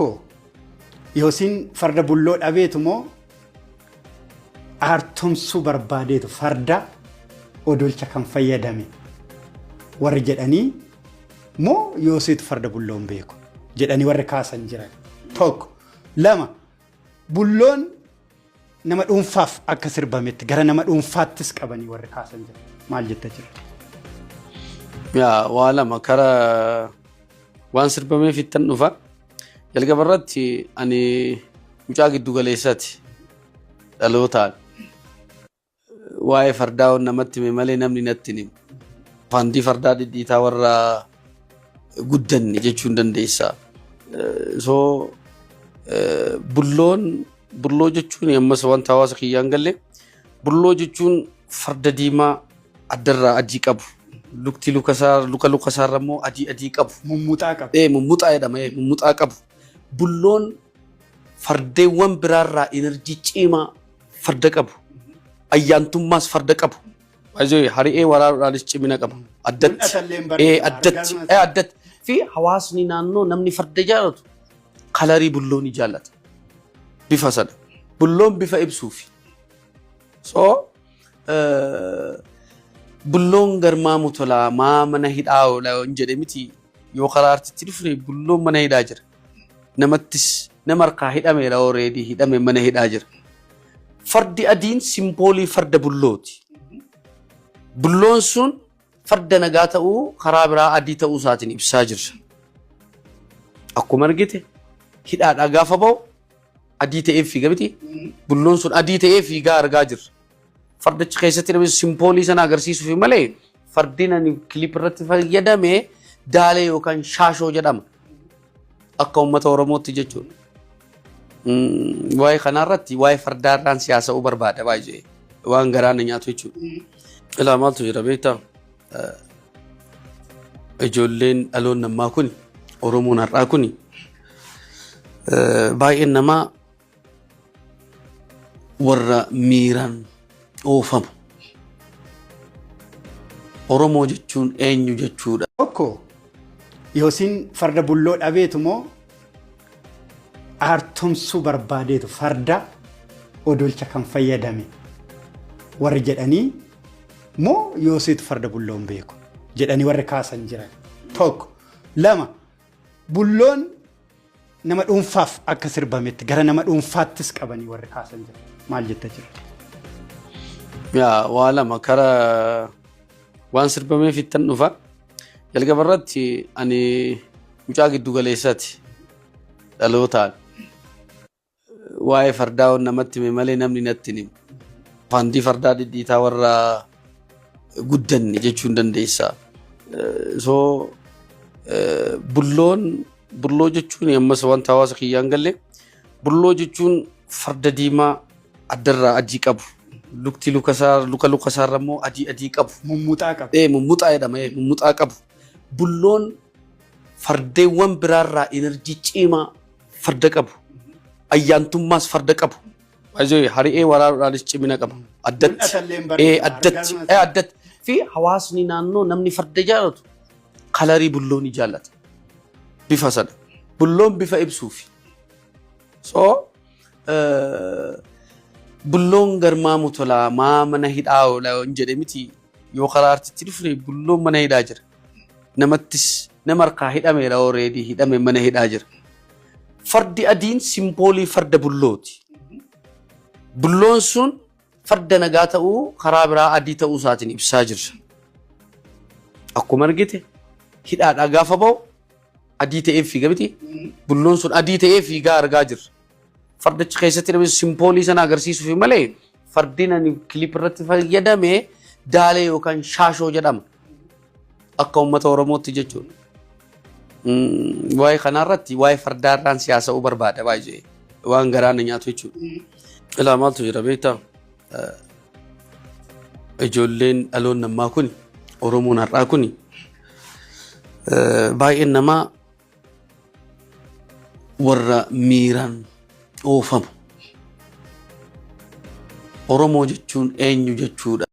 Tokko yoosiin farda bulloo dhabeetu moo aartumsuu barbaadeetu farda odolcha kan fayyadame warri jedhanii moo yoosiitu farda bulloon beeku jedhanii warri kaasan jiran. Tokko lama bulloon nama dhuunfaaf akka sirbametti gara nama dhuunfaattis qabanii warri kaasan jiran maal jetta jira? Yaa waa lama kara waan sirbameef ittan dhufa. Jalqabarratti ani mucaa giddu galeessaati dhalootaan waa'ee fardaa namatti hime malee namni natti himu. Fandii fardaa dhidhiitaa warra guddanne jechuun dandeessa. Bulloo jechuun ammas wanta hawaasa kiyyaan galle bulloo jechuun farda diimaa addarraa adii qabu. Lukti luka isaarra immoo adii qabu. Mummuxaa qabu. Mummuxaa jedhama. Mummuxaa qabu. Bulloon fardeewwan biraarraa enerjii cimaa farda qabu. Ayyaantummaas farda qabu. Hari'ee waraanuudhaanis cimina qaba. Addatti. Fi hawaasni naannoo namni farda jaallatu kalarii bulloo ni jaallata. Bifa sana. Bulloon bifa ibsuufi. Bulloon garmaamu tolaa maa mana hidhaa oola hin jedhe miti yoo karaa artitti dhufne bulloon mana hidhaa jira. Namattis nama harkaa hidhameera already hidhame mana hidhaa jira. Fardi adiin simboolii farda bullooti. Bulloon sun farda nagaa ta'uu karaa biraa adii ta'uu isaatiin ibsaa jirra. Akkuma argite hidhaadhaa gaafa ba'u adii ta'ee fiiga miti. Bulloon sun adii ta'ee fiigaa argaa jirra. Fardachi keessatti namni simboolii sana agarsiisuuf malee fardin ani kilip irratti fayyadame daalee yookaan shaashoo jedhama. Akka uummata Oromootti jechuudha. Waa'ee kanarratti waa'ee fardaarraan siyaasa'uu barbaada baay'ee waan garaan nyaatu jechuudha. Ilaa maaltu jira beektaa? Ijoolleen dhaloonni ammaa kun Oromoon har'aa kun baay'een namaa warra miiraan oofamu. Oromoo jechuun eenyu jechuudha? Tokko yoosiin farda bulloo dhabeetu moo aartumsuu barbaadeetu farda odolcha kan fayyadame warri jedhanii moo yoosiitu farda bulloon beeku jedhanii warri kaasan jiran. Tokko lama bulloon nama dhuunfaaf akka sirbametti gara nama dhuunfaattis qabanii warri kaasan jiran maal jetta jira? Yaa waa lama kara waan sirbameef ittan dhufa. Jalqabarratti ani mucaa giddu galeessaati dhalootaan waa'ee fardaa namatti hime malee namni natti himu. Fandii fardaa dhidhiitaa warra guddanne jechuun dandeessa. Bulloo jechuun ammas wanta hawaasa kiyyaan galle bulloo jechuun farda diimaa addarraa adii qabu. Lukti luka isaarra immoo adii qabu. Mummuxaa qabu. Mummuxaa jedhama. Mummuxaa qabu. Bulloon fardeewwan biraarraa enerjii cimaa farda qabu. Ayyaantummaas farda qabu. Hari'ee waraanuudhaanis cimina qaba. Addatti. Fi hawaasni naannoo namni farda jaallatu kalarii bulloo ni jaallata. Bifa sana. Bulloon bifa ibsuufi. Bulloon garmaamu tolaa maa mana hidhaa oola hin jedhe miti yoo karaa artitti dhufne bulloon mana hidhaa jira. Namattis nama harkaa hidhameera already hidhame mana hidhaa jira. Fardi adiin simboolii farda bullooti. Bulloon sun farda nagaa ta'uu karaa biraa adii ta'uu isaatiin ibsaa jirra. Akkuma argite hidhaadhaa gaafa ba'u adii ta'ee fiiga miti. Bulloon sun adii ta'ee fiigaa argaa jirra. Fardachi keessatti namni simboolii sana agarsiisuuf malee fardin ani kilip irratti fayyadame daalee yookaan shaashoo jedhama. Akka uummata Oromootti jechuudha. Waa'ee kanarratti waa'ee fardaarraan siyaasa'uu barbaada baay'ee waan garaan nyaatu jechuudha. Ilaa maaltu jira beektaa? Ijoolleen dhaloonni ammaa kun Oromoon har'aa kun baay'een namaa warra miiraan oofamu. Oromoo jechuun eenyu jechuudha?